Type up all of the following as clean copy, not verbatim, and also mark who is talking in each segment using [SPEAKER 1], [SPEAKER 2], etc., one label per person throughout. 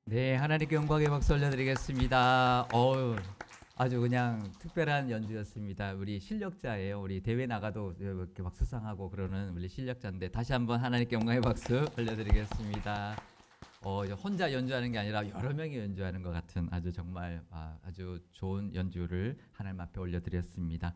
[SPEAKER 1] 네, 하나님께 영광의 박수 올려드리겠습니다. 아주 그냥 특별한 연주였습니다. 우리 실력자예요. 우리 대회 나가도 이렇게 막 수상하고 그러는 우리 실력자인데 다시 한번 하나님께 영광의 박수 올려드리겠습니다. 혼자 연주하는 게 아니라 여러 명이 연주하는 것 같은 아주 정말 아주 좋은 연주를 하나님 앞에 올려드렸습니다.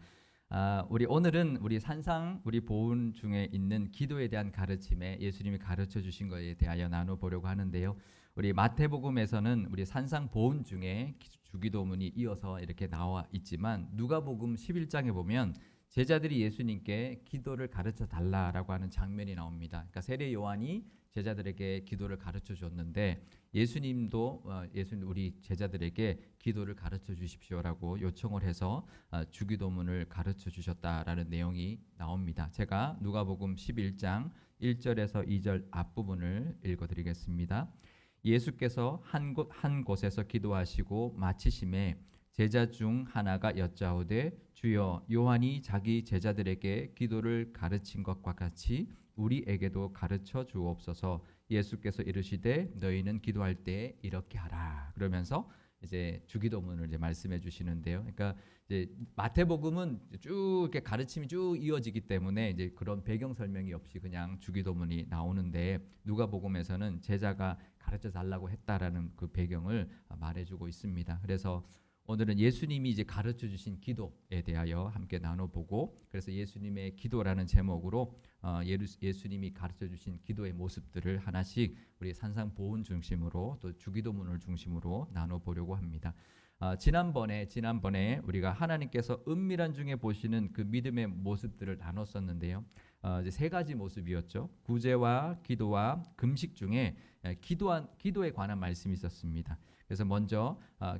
[SPEAKER 1] 우리 오늘은 우리 산상 우리 보훈 중에 있는 기도에 대한 가르침에 예수님이 가르쳐 주신 것에 대하여 나눠보려고 하는데요. 우리 마태복음에서는 우리 산상 보훈 중에 주기도문이 이어서 이렇게 나와 있지만 누가복음 11장에 보면 제자들이 예수님께 기도를 가르쳐 달라라고 하는 장면이 나옵니다. 그러니까 세례 요한이 제자들에게 기도를 가르쳐 줬는데 예수님도 예수님 우리 제자들에게 기도를 가르쳐 주십시오라고 요청을 해서 주기도문을 가르쳐 주셨다라는 내용이 나옵니다. 제가 누가복음 11장 1절에서 2절 앞부분을 읽어드리겠습니다. 예수께서 한 곳에서 기도하시고 마치심에 제자 중 하나가 여짜오되 주여 요한이 자기 제자들에게 기도를 가르친 것과 같이 우리에게도 가르쳐 주옵소서. 예수께서 이르시되 너희는 기도할 때 이렇게 하라. 그러면서 이제 주기도문을 이제 말씀해 주시는데요. 그러니까 이제 마태복음은 쭉 이렇게 가르침이 쭉 이어지기 때문에 이제 그런 배경 설명이 없이 그냥 주기도문이 나오는데 누가복음에서는 제자가 가르쳐 달라고 했다라는 그 배경을 말해주고 있습니다. 그래서 오늘은 예수님이 이제 가르쳐 주신 기도에 대하여 함께 나눠보고 그래서 예수님의 기도라는 제목으로 예수님이 가르쳐 주신 기도의 모습들을 하나씩 우리 산상보훈 중심으로 또 주기도문을 중심으로 나눠보려고 합니다. 지난번에 우리가 하나님께서 은밀한 중에 보시는 그 믿음의 모습들을 나눴었는데요. 이제 세 가지 모습이었죠. 구제와 기도와 금식 중에 기도에 관한 말씀이 있었습니다. 그래서 먼저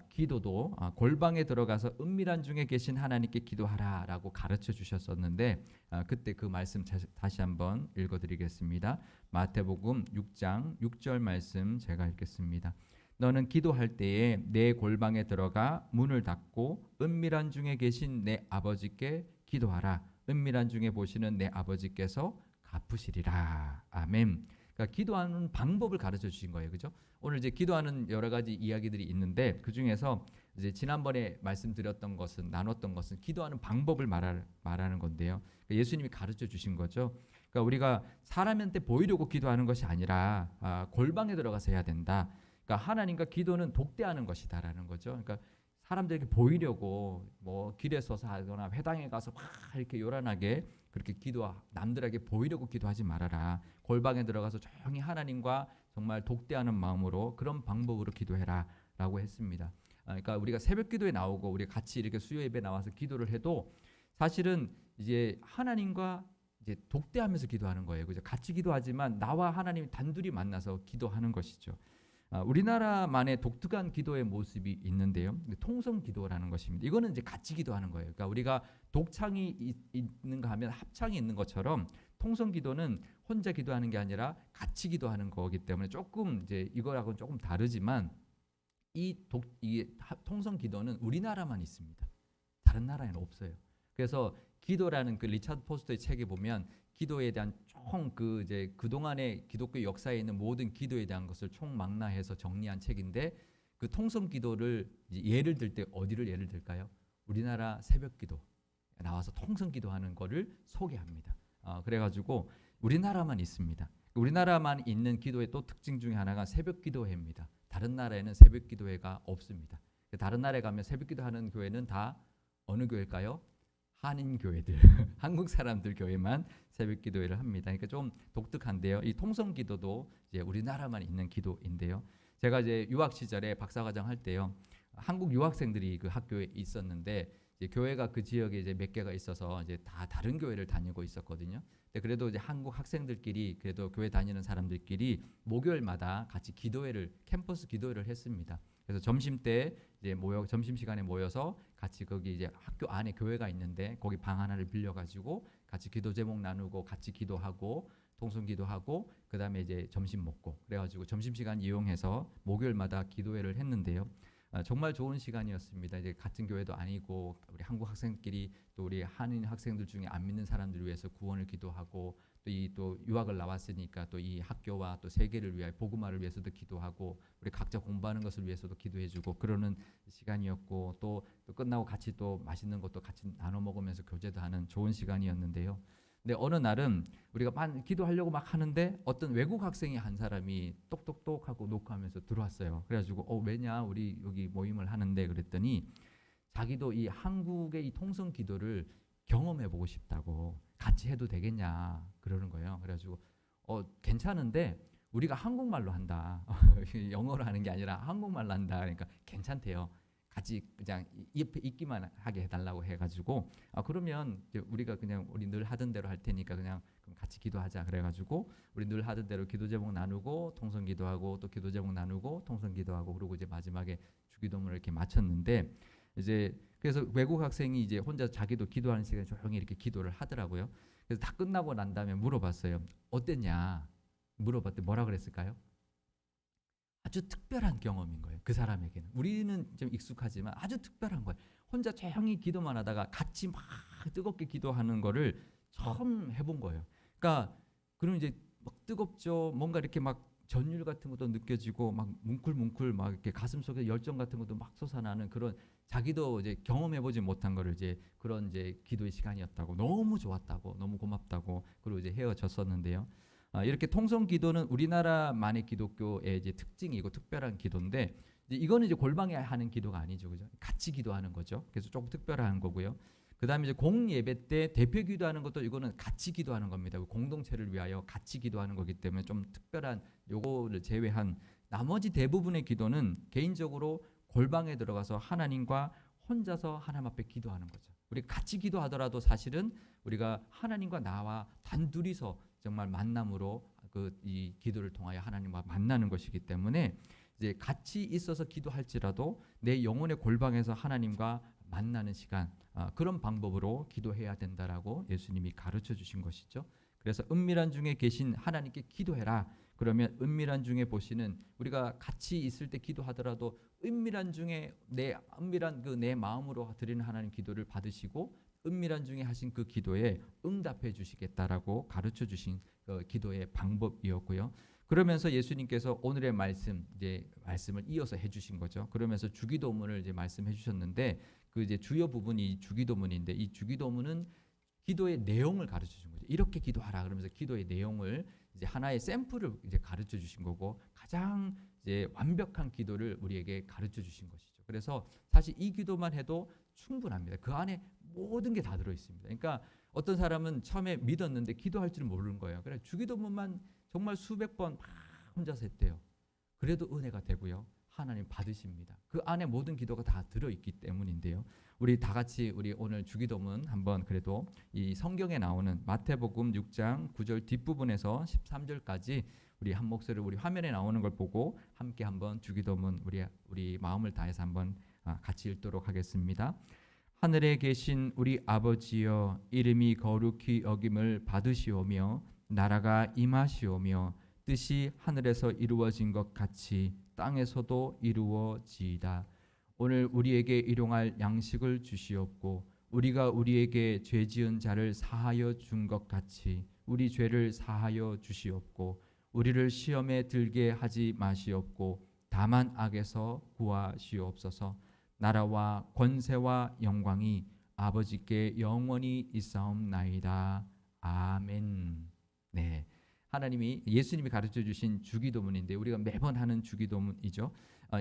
[SPEAKER 1] 기도도 골방에 들어가서 은밀한 중에 계신 하나님께 기도하라라고 가르쳐 주셨었는데 그때 그 말씀 다시 한번 읽어드리겠습니다. 마태복음 6장 6절 말씀 제가 읽겠습니다. 너는 기도할 때에 내 골방에 들어가 문을 닫고 은밀한 중에 계신 내 아버지께 기도하라. 은밀한 중에 보시는 내 아버지께서 갚으시리라. 아멘. 그러니까 기도하는 방법을 가르쳐 주신 거예요. 그죠? 오늘 이제 기도하는 여러 가지 이야기들이 있는데 그 중에서 이제 지난번에 말씀드렸던 것은 나눴던 것은 기도하는 방법을 말하는 건데요. 그러니까 예수님이 가르쳐 주신 거죠. 그러니까 우리가 사람한테 보이려고 기도하는 것이 아니라 골방에 들어가서 해야 된다. 그러니까 하나님과 기도는 독대하는 것이다라는 거죠. 그러니까 사람들에게 보이려고 뭐 길에 서서 하거나 회당에 가서 막 이렇게 요란하게 그렇게 남들에게 보이려고 기도하지 말아라. 골방에 들어가서 조용히 하나님과 정말 독대하는 마음으로 그런 방법으로 기도해라라고 했습니다. 그러니까 우리가 새벽 기도에 나오고 우리 같이 이렇게 수요 예배 나와서 기도를 해도 사실은 이제 하나님과 이제 독대하면서 기도하는 거예요. 그죠? 같이 기도하지만 나와 하나님이 단둘이 만나서 기도하는 것이죠. 우리나라만의 독특한 기도의 모습이 있는데요. 통성 기도라는 것입니다. 이거는 이제 같이 기도하는 거예요. 그러니까 우리가 독창이 있는가 하면 합창이 있는 것처럼 통성 기도는 혼자 기도하는 게 아니라 같이 기도하는 거기 때문에 조금 이제 이거하고는 조금 다르지만 이 통성 기도는 우리나라만 있습니다. 다른 나라에는 없어요. 그래서 기도라는 그 리차드 포스터의 책에 보면 기도에 대한 총 그 이제 그동안의 기독교 역사에 있는 모든 기도에 대한 것을 총망라해서 정리한 책인데 그 통성 기도를 예를 들 때 어디를 예를 들까요? 우리나라 새벽 기도 나와서 통성 기도하는 거를 소개합니다. 그래가지고 우리나라만 있습니다. 우리나라만 있는 기도의 또 특징 중에 하나가 새벽 기도회입니다. 다른 나라에는 새벽 기도회가 없습니다. 다른 나라에 가면 새벽 기도하는 교회는 다 어느 교회일까요? 한인 교회들, 한국 사람들 교회만 새벽 기도회를 합니다. 그러니까 좀 독특한데요. 이 통성 기도도 이제 우리나라만 있는 기도인데요. 제가 이제 유학 시절에 박사과정 할 때요, 한국 유학생들이 그 학교에 있었는데 이제 교회가 그 지역에 이제 몇 개가 있어서 이제 다 다른 교회를 다니고 있었거든요. 근데 그래도 이제 한국 학생들끼리 그래도 교회 다니는 사람들끼리 목요일마다 같이 캠퍼스 기도회를 했습니다. 그래서 점심 때 이제 점심 시간에 모여서 같이 거기 이제 학교 안에 교회가 있는데 거기 방 하나를 빌려 가지고 같이 기도 제목 나누고 같이 기도하고 통성 기도하고 그다음에 이제 점심 먹고 그래가지고 점심 시간 이용해서 목요일마다 기도회를 했는데요. 정말 좋은 시간이었습니다. 이제 같은 교회도 아니고 우리 한국 학생끼리 또 우리 한인 학생들 중에 안 믿는 사람들을 위해서 구원을 기도하고 또 유학을 나왔으니까 또 이 학교와 또 세계를 위하여 복음화를 위해서도 기도하고 우리 각자 공부하는 것을 위해서도 기도해주고 그러는 시간이었고 또 끝나고 같이 또 맛있는 것도 같이 나눠 먹으면서 교제도 하는 좋은 시간이었는데요. 근데 어느 날은 우리가 기도하려고 막 하는데 어떤 외국 학생이 한 사람이 똑똑똑하고 녹화하면서 들어왔어요. 그래가지고 왜냐 우리 여기 모임을 하는데 그랬더니 자기도 이 한국의 이 통성 기도를 경험해 보고 싶다고 같이 해도 되겠냐 그러는 거예요. 그래가지고 괜찮은데 우리가 한국말로 한다. 영어로 하는 게 아니라 한국말로 한다. 그러니까 괜찮대요. 같이 그냥 옆에 있기만 하게 해달라고 해가지고 그러면 이제 우리가 그냥 우리 늘 하던 대로 할 테니까 그냥 그럼 같이 기도하자 그래가지고 우리 늘 하던 대로 기도 제목 나누고 통성 기도하고 또 기도 제목 나누고 통성 기도하고 그리고 이제 마지막에 주기도문을 이렇게 마쳤는데 이제 그래서 외국 학생이 이제 혼자 자기도 기도하는 시간에 조용히 이렇게 기도를 하더라고요. 그래서 다 끝나고 난 다음에 물어봤어요. 어땠냐? 물어봤더니 뭐라 그랬을까요? 아주 특별한 경험인 거예요. 그 사람에게는. 우리는 좀 익숙하지만 아주 특별한 거예요. 혼자 조용히 기도만 하다가 같이 막 뜨겁게 기도하는 거를 처음 해본 거예요. 그러니까 그럼 이제 막 뜨겁죠. 뭔가 이렇게 막 전율 같은 것도 느껴지고 막 뭉클뭉클 막 이렇게 가슴 속에 열정 같은 것도 막 솟아나는 그런 자기도 이제 경험해보지 못한 거를 이제 그런 이제 기도의 시간이었다고 너무 좋았다고 너무 고맙다고 그리고 이제 헤어졌었는데요. 이렇게 통성 기도는 우리나라만의 기독교의 이제 특징이고 특별한 기도인데 이거는 이제 골방에 하는 기도가 아니죠, 그죠? 같이 기도하는 거죠. 그래서 조금 특별한 거고요. 그다음에 이제 공예배 때 대표 기도하는 것도 이거는 같이 기도하는 겁니다. 공동체를 위하여 같이 기도하는 거기 때문에 좀 특별한 요거를 제외한 나머지 대부분의 기도는 개인적으로 골방에 들어가서 하나님과 혼자서 하나님 앞에 기도하는 거죠. 우리 같이 기도하더라도 사실은 우리가 하나님과 나와 단둘이서 정말 만남으로 이 기도를 통하여 하나님과 만나는 것이기 때문에 이제 같이 있어서 기도할지라도 내 영혼의 골방에서 하나님과 만나는 시간 그런 방법으로 기도해야 된다라고 예수님이 가르쳐 주신 것이죠. 그래서 은밀한 중에 계신 하나님께 기도해라. 그러면 은밀한 중에 보시는 우리가 같이 있을 때 기도하더라도 은밀한 중에 은밀한 내 마음으로 드리는 하나님 기도를 받으시고 은밀한 중에 하신 그 기도에 응답해 주시겠다라고 가르쳐 주신 기도의 방법이었고요. 그러면서 예수님께서 오늘의 말씀을 이어서 해주신 거죠. 그러면서 주기도문을 이제 말씀해 주셨는데 그 이제 주요 부분이 주기도문인데 이 주기도문은 기도의 내용을 가르쳐 준 거죠. 이렇게 기도하라 그러면서 기도의 내용을 이제 하나의 샘플을 이제 가르쳐 주신 거고 가장 이제 완벽한 기도를 우리에게 가르쳐 주신 것이죠. 그래서 사실 이 기도만 해도 충분합니다. 그 안에 모든 게 다 들어 있습니다. 그러니까 어떤 사람은 처음에 믿었는데 기도할 줄 모르는 거예요. 그래 주기도문만 정말 수백 번 막 혼자서 했대요. 그래도 은혜가 되고요. 하나님 받으십니다. 그 안에 모든 기도가 다 들어있기 때문인데요. 우리 다 같이 우리 오늘 주기도문 한번 그래도 이 성경에 나오는 마태복음 6장 9절 뒷부분에서 13절까지 우리 한 목소리로 우리 화면에 나오는 걸 보고 함께 한번 주기도문 우리 마음을 다해서 한번 같이 읽도록 하겠습니다. 하늘에 계신 우리 아버지여 이름이 거룩히 여김을 받으시오며 나라가 임하시오며 뜻이 하늘에서 이루어진 것 같이 땅에서도 이루어지이다. 오늘 우리에게 일용할 양식을 주시옵고 우리가 우리에게 죄 지은 자를 사하여 준 것 같이 우리 죄를 사하여 주시옵고 우리를 시험에 들게 하지 마시옵고 다만 악에서 구하시옵소서. 나라와 권세와 영광이 아버지께 영원히 있사옵나이다. 아멘. 네, 하나님이 예수님이 가르쳐 주신 주기도문인데 우리가 매번 하는 주기도문이죠.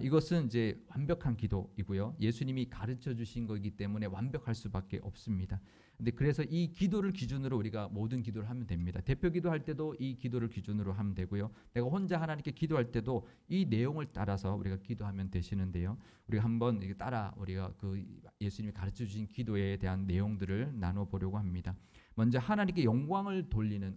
[SPEAKER 1] 이것은 이제 완벽한 기도이고요. 예수님이 가르쳐 주신 거기 때문에 완벽할 수밖에 없습니다. 근데 그래서 이 기도를 기준으로 우리가 모든 기도를 하면 됩니다. 대표 기도할 때도 이 기도를 기준으로 하면 되고요. 내가 혼자 하나님께 기도할 때도 이 내용을 따라서 우리가 기도하면 되시는데요. 우리가 한번 따라 우리가 그 예수님이 가르쳐 주신 기도에 대한 내용들을 나눠 보려고 합니다. 먼저 하나님께 영광을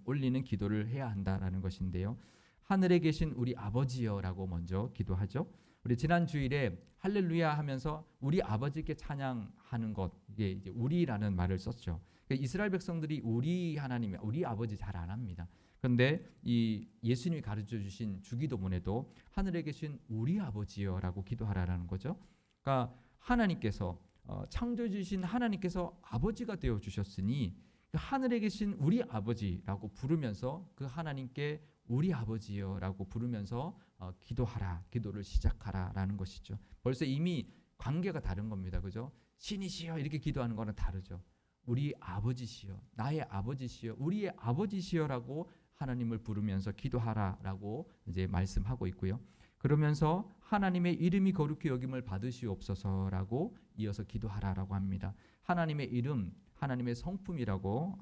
[SPEAKER 1] 올리는 기도를 해야 한다라는 것인데요. 하늘에 계신 우리 아버지여라고 먼저 기도하죠. 우리 지난 주일에 할렐루야 하면서 우리 아버지께 찬양하는 것, 이게 이제 우리라는 말을 썼죠. 그러니까 이스라엘 백성들이 우리 하나님, 우리 아버지 잘 안 합니다. 그런데 이 예수님이 가르쳐 주신 주기도문에도 하늘에 계신 우리 아버지여라고 기도하라는 거죠. 그러니까 하나님께서 창조해 주신 하나님께서 아버지가 되어 주셨으니 그 하늘에 계신 우리 아버지라고 부르면서 그 하나님께 우리 아버지여라고 부르면서 기도하라, 기도를 시작하라라는 것이죠. 벌써 이미 관계가 다른 겁니다. 그죠? 신이시여 이렇게 기도하는 거는 다르죠. 우리 아버지시여, 나의 아버지시여, 우리의 아버지시여라고 하나님을 부르면서 기도하라라고 이제 말씀하고 있고요. 그러면서 하나님의 이름이 거룩히 여김을 받으시옵소서라고 이어서 기도하라라고 합니다. 하나님의 이름, 하나님의 성품이라고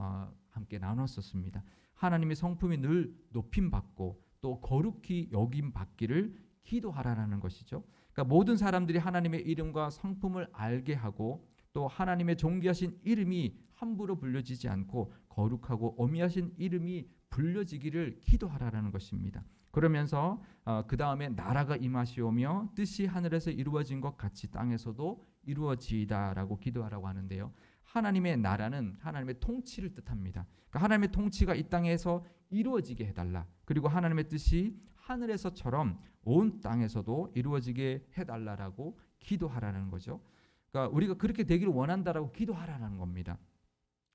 [SPEAKER 1] 함께 나눴었습니다. 하나님의 성품이 늘 높임 받고 또 거룩히 여김 받기를 기도하라라는 것이죠. 그러니까 모든 사람들이 하나님의 이름과 성품을 알게 하고 또 하나님의 존귀하신 이름이 함부로 불려지지 않고 거룩하고 어미하신 이름이 불려지기를 기도하라라는 것입니다. 그러면서 그 다음에 나라가 임하시오며 뜻이 하늘에서 이루어진 것 같이 땅에서도 이루어지이다라고 기도하라고 하는데요. 하나님의 나라는 하나님의 통치를 뜻합니다. 그러니까 하나님의 통치가 이 땅에서 이루어지게 해달라. 그리고 하나님의 뜻이 하늘에서처럼 온 땅에서도 이루어지게 해달라라고 기도하라는 거죠. 그러니까 우리가 그렇게 되기를 원한다라고 기도하라는 겁니다.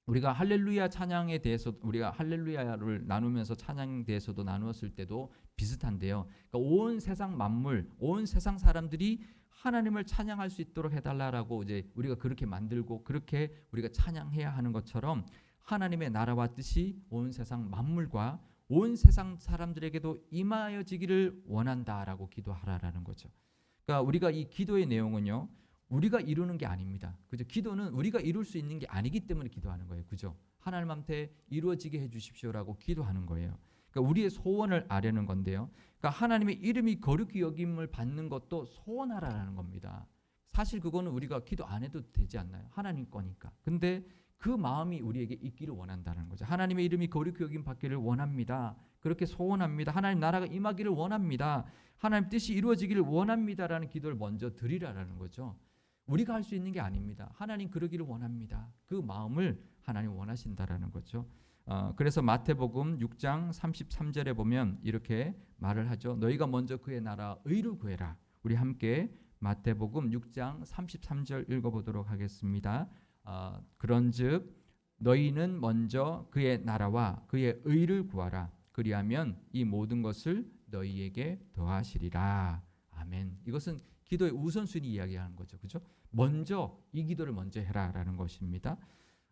[SPEAKER 1] 우리가 할렐루야 찬양에 대해서 우리가 할렐루야를 나누면서 찬양에 대해서도 나누었을 때도 비슷한데요. 그러니까 온 세상 만물, 온 세상 사람들이 하나님을 찬양할 수 있도록 해달라라고 이제 우리가 그렇게 만들고 그렇게 우리가 찬양해야 하는 것처럼 하나님의 나라와 뜻이 온 세상 만물과 온 세상 사람들에게도 임하여지기를 원한다라고 기도하라라는 거죠. 그러니까 우리가 이 기도의 내용은요. 우리가 이루는 게 아닙니다. 그죠? 기도는 우리가 이룰 수 있는 게 아니기 때문에 기도하는 거예요. 그죠? 하나님한테 이루어지게 해 주십시오라고 기도하는 거예요. 그러니까 우리의 소원을 아려는 건데요. 그러니까 하나님의 이름이 거룩히 여김을 받는 것도 소원하라라는 겁니다. 사실 그거는 우리가 기도 안 해도 되지 않나요? 하나님 거니까. 근데 그 마음이 우리에게 있기를 원한다는 거죠. 하나님의 이름이 거룩히 여김 받기를 원합니다. 그렇게 소원합니다. 하나님 나라가 임하기를 원합니다. 하나님 뜻이 이루어지기를 원합니다라는 기도를 먼저 드리라라는 거죠. 우리가 할 수 있는 게 아닙니다. 하나님 그러기를 원합니다. 그 마음을 하나님 원하신다라는 거죠. 그래서 마태복음 6장 33절에 보면 이렇게 말을 하죠. 너희가 먼저 그의 나라 의를 구해라. 우리 함께 마태복음 6장 33절 읽어보도록 하겠습니다. 그런즉 너희는 먼저 그의 나라와 그의 의를 구하라. 그리하면 이 모든 것을 너희에게 더하시리라. 아멘. 이것은 기도의 우선순위 이야기하는 거죠. 그죠? 먼저 이 기도를 먼저 해라라는 것입니다.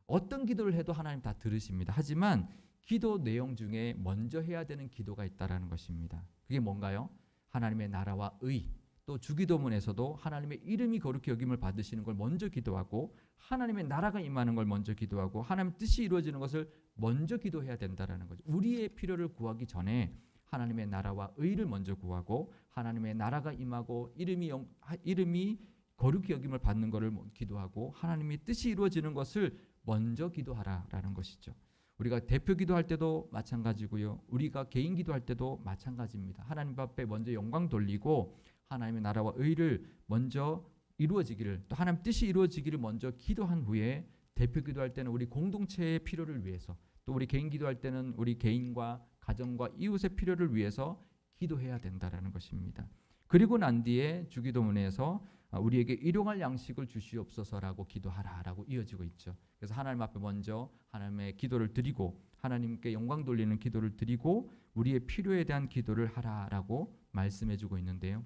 [SPEAKER 1] 어떤 기도를 해도 하나님 다 들으십니다. 하지만 기도 내용 중에 먼저 해야 되는 기도가 있다라는 것입니다. 그게 뭔가요? 하나님의 나라와 의, 또 주기도문에서도 하나님의 이름이 거룩히 여김을 받으시는 걸 먼저 기도하고 하나님의 나라가 임하는 걸 먼저 기도하고 하나님 뜻이 이루어지는 것을 먼저 기도해야 된다라는 거죠. 우리의 필요를 구하기 전에 하나님의 나라와 의를 먼저 구하고 하나님의 나라가 임하고 이름이 거룩히 여김을 받는 것을 기도하고 하나님의 뜻이 이루어지는 것을 먼저 기도하라라는 것이죠. 우리가 대표 기도할 때도 마찬가지고요. 우리가 개인 기도할 때도 마찬가지입니다. 하나님 앞에 먼저 영광 돌리고 하나님의 나라와 의를 먼저 이루어지기를 또 하나님 뜻이 이루어지기를 먼저 기도한 후에 대표 기도할 때는 우리 공동체의 필요를 위해서 또 우리 개인 기도할 때는 우리 개인과 가정과 이웃의 필요를 위해서 기도해야 된다라는 것입니다. 그리고 난 뒤에 주기도문에서 우리에게 일용할 양식을 주시옵소서라고 기도하라라고 이어지고 있죠. 그래서 하나님 앞에 먼저 하나님의 기도를 드리고 하나님께 영광 돌리는 기도를 드리고 우리의 필요에 대한 기도를 하라라고 말씀해주고 있는데요.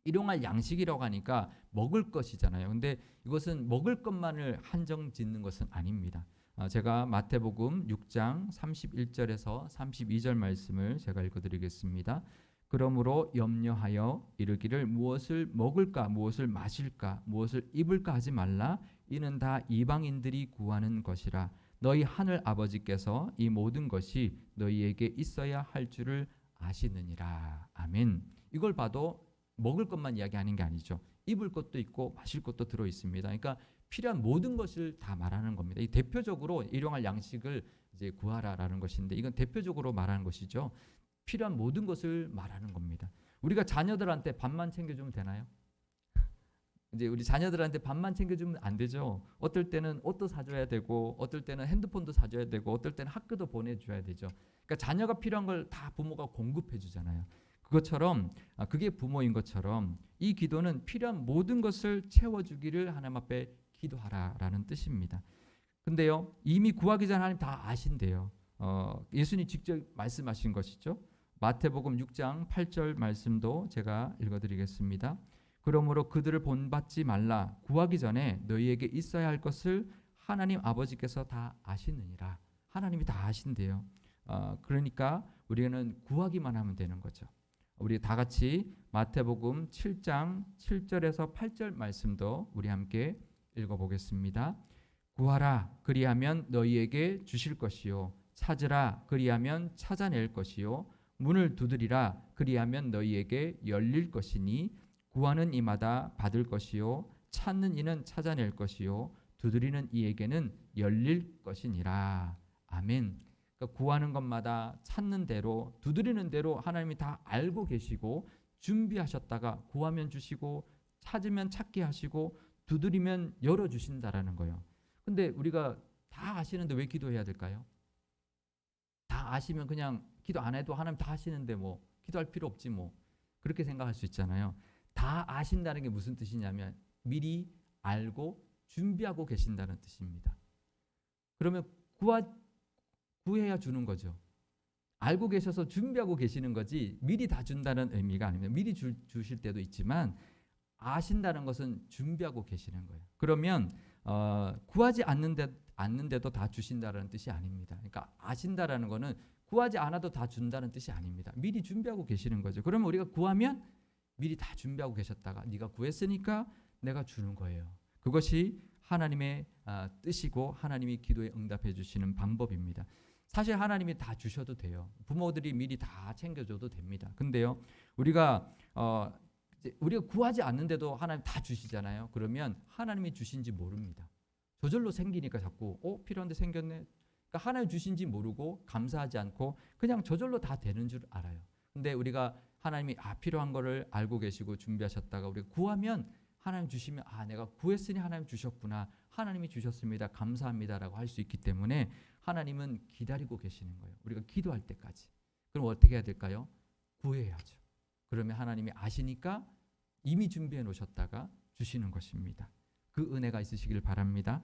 [SPEAKER 1] 일용할 양식이라고 하니까 먹을 것이잖아요. 근데 이것은 먹을 것만을 한정 짓는 것은 아닙니다. 제가 마태복음 6장 31절에서 32절 말씀을 제가 읽어드리겠습니다. 그러므로 염려하여 이르기를 무엇을 먹을까 무엇을 마실까 무엇을 입을까 하지 말라. 이는 다 이방인들이 구하는 것이라. 너희 하늘 아버지께서 이 모든 것이 너희에게 있어야 할 줄을 아시느니라. 아멘. 이걸 봐도 먹을 것만 이야기하는 게 아니죠. 입을 것도 있고 마실 것도 들어 있습니다. 그러니까 필요한 모든 것을 다 말하는 겁니다. 이 대표적으로 일용할 양식을 이제 구하라라는 것인데 이건 대표적으로 말하는 것이죠. 필요한 모든 것을 말하는 겁니다. 우리가 자녀들한테 밥만 챙겨주면 되나요? 이제 우리 자녀들한테 밥만 챙겨주면 안 되죠. 어떨 때는 옷도 사줘야 되고, 어떨 때는 핸드폰도 사줘야 되고, 어떨 때는 학교도 보내줘야 되죠. 그러니까 자녀가 필요한 걸 다 부모가 공급해 주잖아요. 그것처럼 그게 부모인 것처럼 이 기도는 필요한 모든 것을 채워주기를 하나님 앞에 기도하라라는 뜻입니다. 근데요, 이미 구하기 전에 하나님 다 아신대요. 예수님 직접 말씀하신 것이죠. 마태복음 6장 8절 말씀도 제가 읽어드리겠습니다. 그러므로 그들을 본받지 말라. 구하기 전에 너희에게 있어야 할 것을 하나님 아버지께서 다 아시느니라. 하나님이 다 아신대요. 그러니까 우리는 구하기만 하면 되는 거죠. 우리 다 같이 마태복음 7장 7절에서 8절 말씀도 우리 함께 읽어보겠습니다. 구하라 그리하면 너희에게 주실 것이요 찾으라 그리하면 찾아낼 것이요 문을 두드리라 그리하면 너희에게 열릴 것이니 구하는 이마다 받을 것이요 찾는 이는 찾아낼 것이요 두드리는 이에게는 열릴 것이니라. 아멘. 그러니까 구하는 것마다 찾는 대로 두드리는 대로 하나님이 다 알고 계시고 준비하셨다가 구하면 주시고 찾으면 찾게 하시고 두드리면 열어주신다라는 거예요. 근데 우리가 다 아시는데 왜 기도해야 될까요? 다 아시면 그냥 기도 안 해도 하나님 다 아시는데 뭐 기도할 필요 없지 뭐 그렇게 생각할 수 있잖아요. 다 아신다는 게 무슨 뜻이냐면 미리 알고 준비하고 계신다는 뜻입니다. 그러면 구해야 주는 거죠. 알고 계셔서 준비하고 계시는 거지 미리 다 준다는 의미가 아닙니다. 미리 주실 때도 있지만 아신다는 것은 준비하고 계시는 거예요. 그러면 구하지 않는데도 다 주신다는 뜻이 아닙니다. 그러니까 아신다라는 거는 구하지 않아도 다 준다는 뜻이 아닙니다. 미리 준비하고 계시는 거죠. 그러면 우리가 구하면 미리 다 준비하고 계셨다가 네가 구했으니까 내가 주는 거예요. 그것이 하나님의 뜻이고 하나님이 기도에 응답해 주시는 방법입니다. 사실 하나님이 다 주셔도 돼요. 부모들이 미리 다 챙겨줘도 됩니다. 근데요, 우리가 구하지 않는데도 하나님 다 주시잖아요. 그러면 하나님이 주신지 모릅니다. 저절로 생기니까 자꾸 필요한데 생겼네. 그러니까 하나님 주신지 모르고 감사하지 않고 그냥 저절로 다 되는 줄 알아요. 근데 우리가 하나님이 필요한 거를 알고 계시고 준비하셨다가 우리가 구하면 하나님 주시면 내가 구했으니 하나님 주셨구나. 하나님이 주셨습니다. 감사합니다라고 할 수 있기 때문에 하나님은 기다리고 계시는 거예요. 우리가 기도할 때까지. 그럼 어떻게 해야 될까요? 구해야죠. 그러면 하나님이 아시니까 이미 준비해 놓으셨다가 주시는 것입니다. 그 은혜가 있으시길 바랍니다.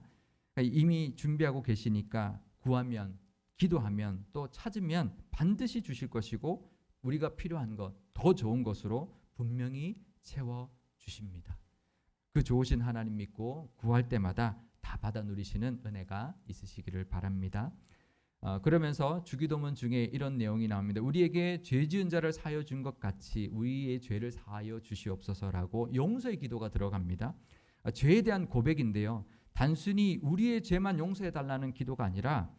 [SPEAKER 1] 이미 준비하고 계시니까 구하면 기도하면 또 찾으면 반드시 주실 것이고 우리가 필요한 것, 더 좋은 것으로 분명히 채워 주십니다. 그 좋으신 하나님 믿고 구할 때마다 다 받아 누리시는 은혜가 있으시기를 바랍니다. 그러면서 주기도문 중에 이런 내용이 나옵니다. 우리에게 죄 지은 자를 사하여 준 것 같이 우리의 죄를 사하여 주시옵소서라고 용서의 기도가 들어갑니다. 죄에 대한 고백인데요. 단순히 우리의 죄만 용서해 달라는 기도가 아니라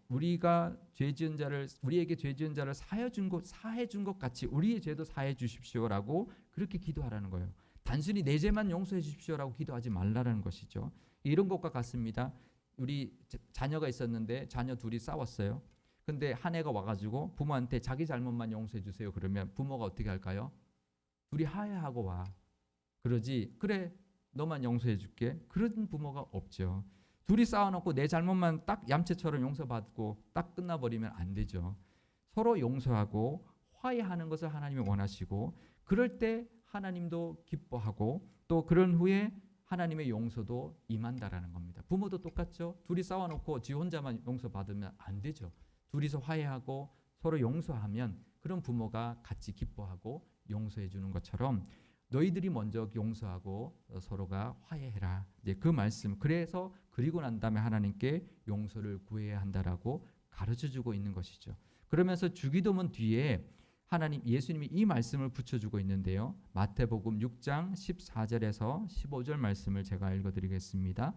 [SPEAKER 1] 우리에게 죄 지은 자를 사해 준 것 같이 우리의 죄도 사해 주십시오라고 그렇게 기도하라는 거예요. 단순히 내 죄만 용서해 주십시오라고 기도하지 말라는 것이죠. 이런 것과 같습니다. 우리 자녀가 있었는데 자녀 둘이 싸웠어요. 근데 한 애가 와가지고 부모한테 자기 잘못만 용서해 주세요. 그러면 부모가 어떻게 할까요? 둘이 화해하고 와. 그러지 그래 너만 용서해 줄게. 그런 부모가 없죠. 둘이 싸워놓고 내 잘못만 딱 얌체처럼 용서받고 딱 끝나버리면 안 되죠. 서로 용서하고 화해하는 것을 하나님이 원하시고 그럴 때 하나님도 기뻐하고 또 그런 후에 하나님의 용서도 임한다라는 겁니다. 부모도 똑같죠. 둘이 싸워놓고 지 혼자만 용서받으면 안 되죠. 둘이서 화해하고 서로 용서하면 그런 부모가 같이 기뻐하고 용서해 주는 것처럼 너희들이 먼저 용서하고 서로가 화해해라. 이제 그 말씀. 그래서 그리고 난 다음에 하나님께 용서를 구해야 한다라고 가르쳐주고 있는 것이죠. 그러면서 주기도문 뒤에 예수님이 이 말씀을 붙여주고 있는데요. 마태복음 6장 14절에서 15절 말씀을 제가 읽어드리겠습니다.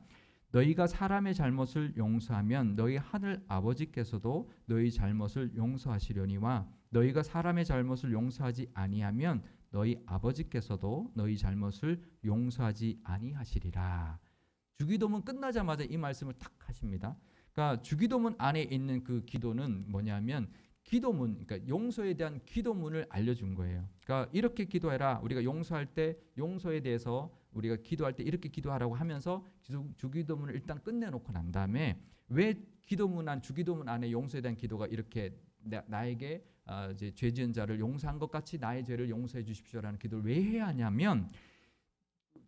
[SPEAKER 1] 너희가 사람의 잘못을 용서하면 너희 하늘 아버지께서도 너희 잘못을 용서하시려니와 너희가 사람의 잘못을 용서하지 아니하면 너희 아버지께서도 너희 잘못을 용서하지 아니하시리라. 주기도문 끝나자마자 이 말씀을 탁 하십니다. 그러니까 주기도문 안에 있는 그 기도는 뭐냐면 기도문, 그러니까 용서에 대한 기도문을 알려준 거예요. 그러니까 이렇게 기도해라. 우리가 용서할 때 용서에 대해서 우리가 기도할 때 이렇게 기도하라고 하면서 주기도문을 일단 끝내놓고 난 다음에 왜 주기도문 안에 용서에 대한 기도가 이렇게 나에게 이제 죄 지은 자를 용서한 것 같이 나의 죄를 용서해 주십시오라는 기도를 왜 해야 하냐면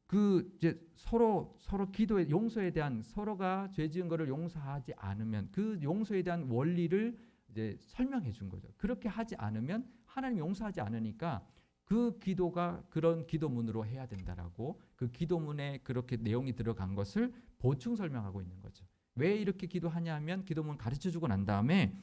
[SPEAKER 1] 그 이제 서로 기도의 용서에 대한 서로가 죄 지은 것을 용서하지 않으면 그 용서에 대한 원리를 이제 설명해 준 거죠. 그렇게 하지 않으면 하나님 용서하지 않으니까 그 기도가 그런 기도문으로 해야 된다라고 그 기도문에 그렇게 내용이 들어간 것을 보충 설명하고 있는 거죠. 왜 이렇게 기도하냐 하면 기도문 가르쳐 주고 난 다음에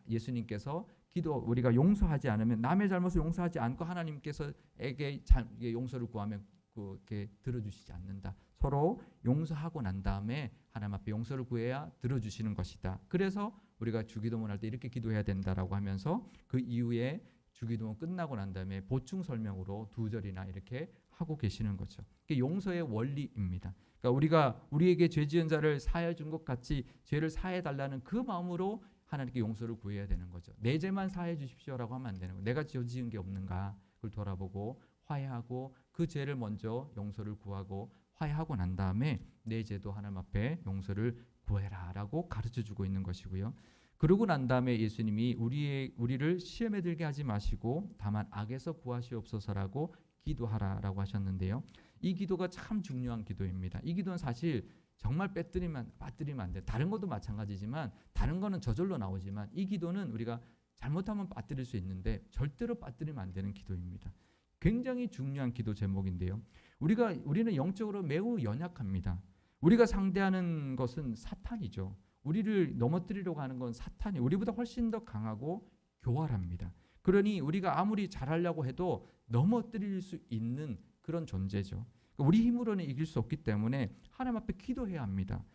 [SPEAKER 1] 예수님께서 우리가 용서하지 않으면 남의 잘못을 용서하지 않고 하나님께서에게 용서를 구하면 그렇게 들어주시지 않는다. 서로 용서하고 난 다음에 하나님 앞에 용서를 구해야 들어주시는 것이다. 그래서 우리가 주기도문 할 때 이렇게 기도해야 된다라고 하면서 그 이후에 주기도문 끝나고 난 다음에 보충 설명으로 2절이나 이렇게 하고 계시는 거죠. 그게 용서의 원리입니다. 그러니까 우리에게 죄 지은 자를 사하여 준 것 같이 죄를 사해 달라는 그 마음으로 하나님께 용서를 구해야 되는 거죠. 내 죄만 사해 주십시오라고 하면 안 되는 거예요. 내가 죄 지은 게 없는가 그걸 돌아보고 화해하고 그 죄를 먼저 용서를 구하고 화해하고 난 다음에 내 죄도 하나님 앞에 용서를 구해라라고 가르쳐주고 있는 것이고요. 그러고 난 다음에 예수님이 우리를 시험에 들게 하지 마시고 다만 악에서 구하시옵소서라고 기도하라라고 하셨는데요. 이 기도가 참 중요한 기도입니다. 이 기도는 사실 정말 빠뜨리면 안 돼. 다른 것도 마찬가지지만 다른 거는 저절로 나오지만 이 기도는 우리가 잘못하면 빠뜨릴 수 있는데 절대로 빠뜨리면 안 되는 기도입니다. 굉장히 중요한 기도 제목인데요. 우리는 영적으로 매우 연약합니다. 우리가 상대하는 것은 사탄이죠. 우리를 넘어뜨리려고 하는 건 사탄이 우리보다 훨씬 더 강하고 교활합니다. 그러니 우리가 아무리 잘하려고 해도 넘어뜨릴 수 있는 그런 존재죠. 우리 힘으로는 이길 수 없기 때문에 하나님 앞에 기도해야 합니다.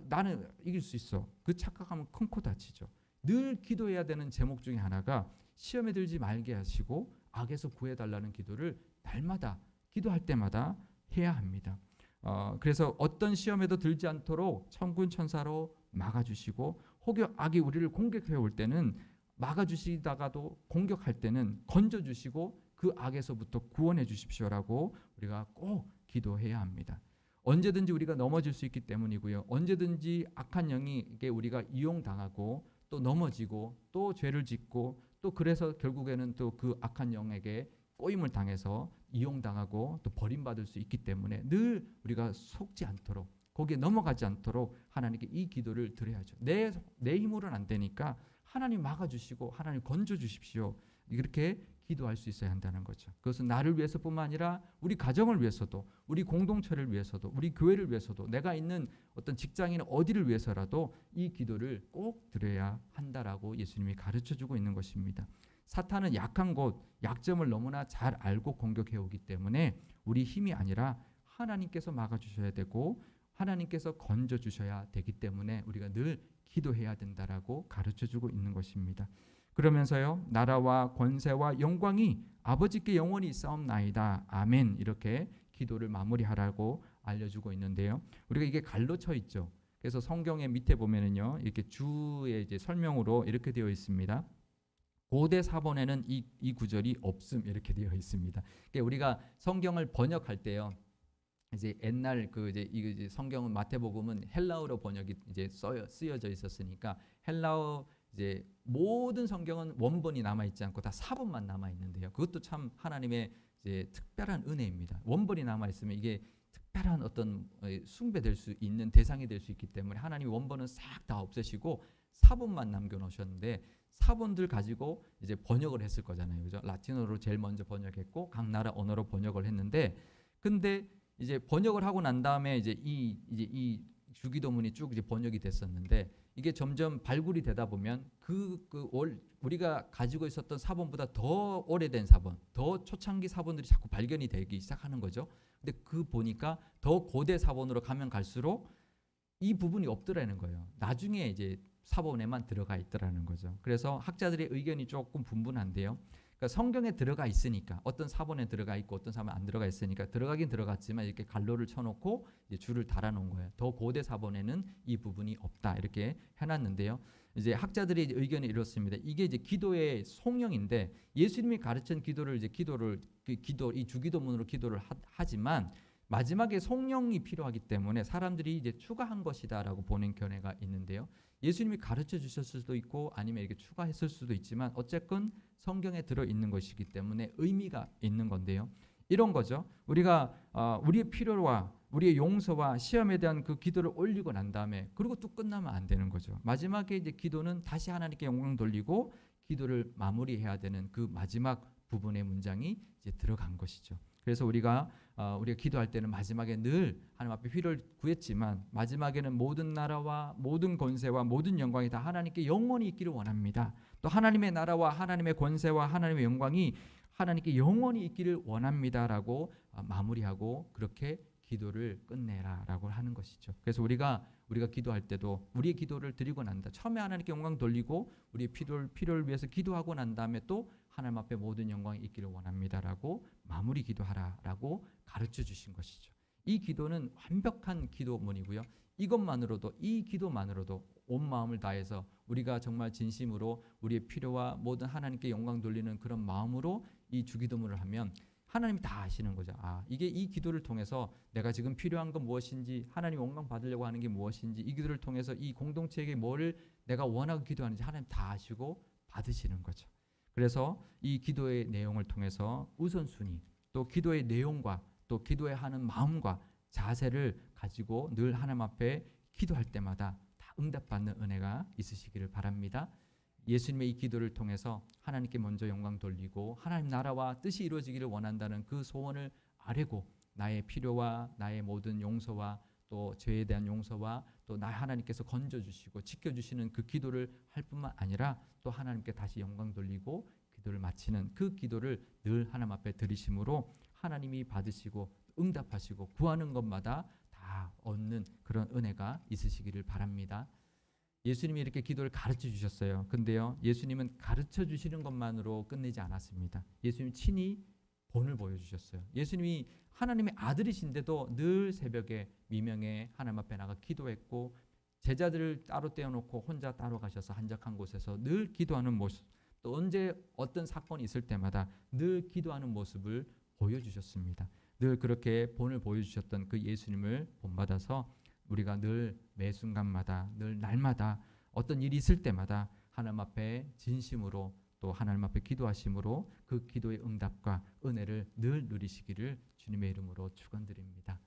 [SPEAKER 1] 나는 이길 수 있어. 그 착각하면 큰 코 다치죠. 늘 기도해야 되는 제목 중에 하나가 시험에 들지 말게 하시고 악에서 구해달라는 기도를 날마다 기도할 때마다 해야 합니다. 그래서 어떤 시험에도 들지 않도록 천군 천사로 막아주시고 혹여 악이 우리를 공격해 올 때는 막아주시다가도 공격할 때는 건져주시고 그 악에서부터 구원해 주십시오라고 우리가 꼭 기도해야 합니다. 언제든지 우리가 넘어질 수 있기 때문이고요. 언제든지 악한 영에게 우리가 이용당하고 또 넘어지고 또 죄를 짓고 또 그래서 결국에는 또 그 악한 영에게 꼬임을 당해서 이용당하고 또 버림받을 수 있기 때문에 늘 우리가 속지 않도록 거기에 넘어가지 않도록 하나님께 이 기도를 드려야죠. 내 힘으로는 안 되니까 하나님 막아주시고 하나님 건져주십시오. 이렇게 기도할 수 있어야 한다는 거죠. 그것은 나를 위해서뿐만 아니라 우리 가정을 위해서도 우리 공동체를 위해서도 우리 교회를 위해서도 내가 있는 어떤 직장이나 어디를 위해서라도 이 기도를 꼭 드려야 한다라고 예수님이 가르쳐주고 있는 것입니다. 사탄은 약한 곳, 약점을 너무나 잘 알고 공격해 오기 때문에 우리 힘이 아니라 하나님께서 막아주셔야 되고 하나님께서 건져주셔야 되기 때문에 우리가 늘 기도해야 된다라고 가르쳐주고 있는 것입니다. 그러면서요, 나라와 권세와 영광이 아버지께 영원히 있사옵나이다. 아멘. 이렇게 기도를 마무리하라고 알려주고 있는데요. 우리가 이게 갈로 쳐 있죠. 그래서 성경의 밑에 보면은요, 이렇게 주의 이제 설명으로 이렇게 되어 있습니다. 고대 사본에는 이 구절이 없음 이렇게 되어 있습니다. 그러니까 우리가 성경을 번역할 때요, 이제 옛날 이제 성경은 마태복음은 헬라어로 번역이 이제 쓰여져 있었으니까 헬라어 이제 모든 성경은 원본이 남아 있지 않고 다 사본만 남아 있는데요. 그것도 참 하나님의 이제 특별한 은혜입니다. 원본이 남아 있으면 이게 특별한 어떤 숭배될 수 있는 대상이 될 수 있기 때문에 하나님이 원본은 싹 다 없애시고 사본만 남겨 놓으셨는데 사본들 가지고 이제 번역을 했을 거잖아요. 그죠? 라틴어로 제일 먼저 번역했고 각 나라 언어로 번역을 했는데 근데 이제 번역을 하고 난 다음에 이제 이 주기도문이 쭉 이제 번역이 됐었는데 이게 점점 발굴이 되다 보면 우리가 가지고 있었던 사본보다 더 오래된 사본, 더 초창기 사본들이 자꾸 발견이 되기 시작하는 거죠. 근데 보니까 더 고대 사본으로 가면 갈수록 이 부분이 없더라는 거예요. 나중에 이제 사본에만 들어가 있더라는 거죠. 그래서 학자들의 의견이 조금 분분한데요. 그러니까 성경에 들어가 있으니까 어떤 사본에 들어가 있고 어떤 사본에 안 들어가 있으니까 들어가긴 들어갔지만 이렇게 갈로를 쳐놓고 이제 줄을 달아놓은 거예요. 더 고대 사본에는 이 부분이 없다 이렇게 해놨는데요. 이제 학자들의 의견이 이렇습니다. 이게 이제 기도의 송영인데 예수님이 가르친 기도를 이 주기도문으로 기도를 하지만 마지막에 성령이 필요하기 때문에 사람들이 이제 추가한 것이다라고 보는 견해가 있는데요. 예수님이 가르쳐 주셨을 수도 있고 아니면 이렇게 추가했을 수도 있지만 어쨌건 성경에 들어 있는 것이기 때문에 의미가 있는 건데요. 이런 거죠. 우리가 우리의 필요와 우리의 용서와 시험에 대한 그 기도를 올리고 난 다음에 그리고 또 끝나면 안 되는 거죠. 마지막에 이제 기도는 다시 하나님께 영광 돌리고 기도를 마무리해야 되는 그 마지막 부분의 문장이 이제 들어간 것이죠. 그래서 우리가 기도할 때는 마지막에 늘 하나님 앞에 필요를 구했지만 마지막에는 모든 나라와 모든 권세와 모든 영광이 다 하나님께 영원히 있기를 원합니다. 또 하나님의 나라와 하나님의 권세와 하나님의 영광이 하나님께 영원히 있기를 원합니다라고 마무리하고 그렇게 기도를 끝내라라고 하는 것이죠. 그래서 우리가 기도할 때도 우리의 기도를 드리고 난다. 처음에 하나님께 영광 돌리고 우리의 필요를 위해서 기도하고 난 다음에 또 하나님 앞에 모든 영광이 있기를 원합니다라고 마무리 기도하라라고 가르쳐 주신 것이죠. 이 기도는 완벽한 기도문이고요. 이 기도만으로도 온 마음을 다해서 우리가 정말 진심으로 우리의 필요와 모든 하나님께 영광 돌리는 그런 마음으로 이 주기도문을 하면 하나님이 다 아시는 거죠. 이게 이 기도를 통해서 내가 지금 필요한 건 무엇인지, 하나님 영광 받으려고 하는 게 무엇인지, 이 기도를 통해서 이 공동체에게 뭐를 내가 원하고 기도하는지 하나님 다 아시고 받으시는 거죠. 그래서 이 기도의 내용을 통해서 우선순위, 또 기도의 내용과 또 기도에 하는 마음과 자세를 가지고 늘 하나님 앞에 기도할 때마다 다 응답받는 은혜가 있으시기를 바랍니다. 예수님의 이 기도를 통해서 하나님께 먼저 영광 돌리고 하나님 나라와 뜻이 이루어지기를 원한다는 그 소원을 아뢰고 나의 필요와 나의 모든 용서와 또 죄에 대한 용서와 또 나 하나님께서 건져주시고 지켜주시는 그 기도를 할 뿐만 아니라 또 하나님께 다시 영광 돌리고 기도를 마치는 그 기도를 늘 하나님 앞에 드리심으로 하나님이 받으시고 응답하시고 구하는 것마다 다 얻는 그런 은혜가 있으시기를 바랍니다. 예수님이 이렇게 기도를 가르쳐 주셨어요. 근데요, 예수님은 가르쳐 주시는 것만으로 끝내지 않았습니다. 예수님 친히 본을 보여주셨어요. 예수님이 하나님의 아들이신데도 늘 새벽에 미명에 하나님 앞에 나가 기도했고 제자들을 따로 떼어놓고 혼자 따로 가셔서 한적한 곳에서 늘 기도하는 모습, 또 언제 어떤 사건이 있을 때마다 늘 기도하는 모습을 보여주셨습니다. 늘 그렇게 본을 보여주셨던 그 예수님을 본받아서 우리가 늘 매 순간마다 늘 날마다 어떤 일이 있을 때마다 하나님 앞에 진심으로 또 하나님 앞에 기도하심으로 그 기도의 응답과 은혜를 늘 누리시기를 주님의 이름으로 축원드립니다.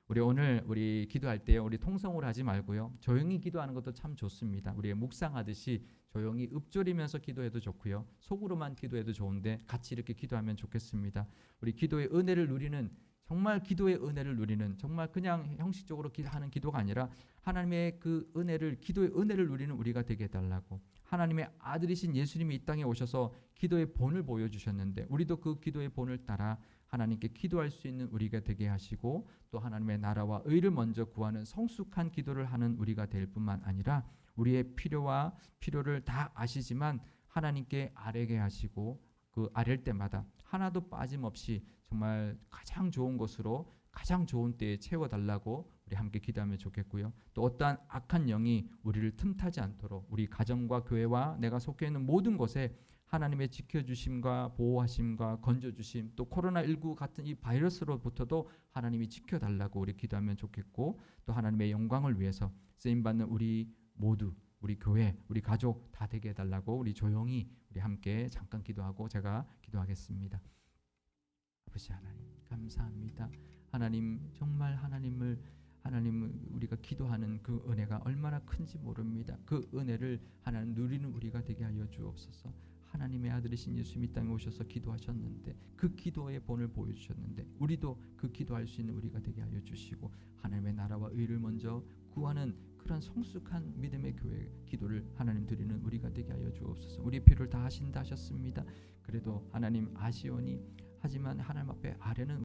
[SPEAKER 1] 우리 기도할 때 우리 통성으로 하지 말고요. 조용히 기도하는 것도 참 좋습니다. 우리 묵상하듯이 조용히 읊조리면서 기도해도 좋고요. 속으로만 기도해도 좋은데 같이 이렇게 기도하면 좋겠습니다. 우리 기도의 은혜를 누리는 정말 기도의 은혜를 누리는 정말 그냥 형식적으로 하는 기도가 아니라 하나님의 그 은혜를 기도의 은혜를 누리는 우리가 되게 해달라고 하나님의 아들이신 예수님이 이 땅에 오셔서 기도의 본을 보여주셨는데 우리도 그 기도의 본을 따라 하나님께 기도할 수 있는 우리가 되게 하시고 또 하나님의 나라와 의를 먼저 구하는 성숙한 기도를 하는 우리가 될 뿐만 아니라 우리의 필요를 다 아시지만 하나님께 아뢰게 하시고 그 아랠 때마다 하나도 빠짐없이 정말 가장 좋은 것으로 가장 좋은 때에 채워달라고 우리 함께 기도하면 좋겠고요. 또 어떠한 악한 영이 우리를 틈타지 않도록 우리 가정과 교회와 내가 속해 있는 모든 곳에 하나님의 지켜주심과 보호하심과 건져주심 또 코로나19 같은 이 바이러스로부터도 하나님이 지켜달라고 우리 기도하면 좋겠고 또 하나님의 영광을 위해서 쓰임받는 우리 모두 우리 교회, 우리 가족 다 되게 해달라고 우리 조용히 우리 함께 잠깐 기도하고 제가 기도하겠습니다. 아버지 하나님 감사합니다. 하나님 정말 하나님 우리가 기도하는 그 은혜가 얼마나 큰지 모릅니다. 그 은혜를 하나님 누리는 우리가 되게 하여 주옵소서. 하나님의 아들이신 예수님이 땅에 오셔서 기도하셨는데 그 기도의 본을 보여주셨는데 우리도 그 기도할 수 있는 우리가 되게 하여 주시고 하나님의 나라와 의를 먼저 구하는 그런 성숙한 믿음의 교회 기도를 하나님 드리는 우리가 되게 하여 주옵소서. 우리의 필요를 다 하신다 하셨습니다. 그래도 하나님 아시오니 하지만 하나님 앞에 아뢰는